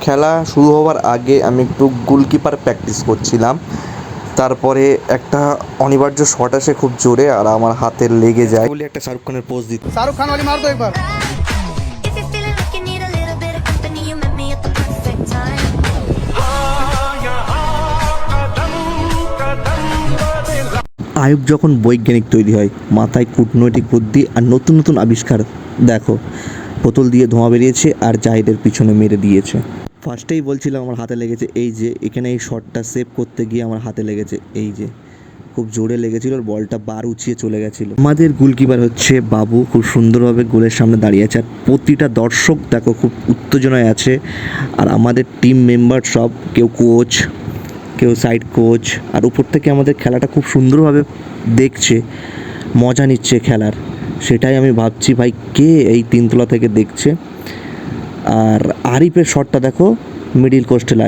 খেলা শুরু হওয়ার আগে আমি একটু গোলকিপার প্র্যাকটিস করছিলাম। তারপরে একটা অনিবার্য শট আসে খুব জোরে আর আমার হাতে লেগে যায় বলে একটা শাহরুখ খানের পোজ দিত। शाहरुख खान वाली मार दो एक बार। আয়ুব যখন বৈজ্ঞানিক তৈরি হয়, মাথায় কূটনৈতিক বুদ্ধি আর নতুন নতুন আবিষ্কার। দেখো, বোতল দিয়ে ধোঁয়া বেরিয়েছে আর জাহিদের পিছনে মেরে দিয়েছে। ফার্স্টেই বলছিলাম আমার হাতে লেগেছে, এই যে এখানে এই শটটা সেভ করতে গিয়ে আমার হাতে লেগেছে, এই যে খুব জোরে লেগেছিল, বলটা বার উঁচিয়ে চলে গেছিলো। আমাদের গোলকিপার হচ্ছে বাবু, খুব সুন্দরভাবে গোলের সামনে দাঁড়িয়ে আছে আর প্রতিটা দর্শক দেখো খুব উত্তেজনায় আছে। আর আমাদের টিম মেম্বার সব, কেউ কোচ, কেউ সাইড কোচ, আর উপর থেকে আমাদের খেলাটা খুব সুন্দরভাবে দেখছে, মজা নিচ্ছে খেলার। সেটাই আমি ভাবছি ভাই, কে এই তিনতলা থেকে দেখছে। আর আরিফের শটটা দেখো, মিডিল পোস্টে লাগে।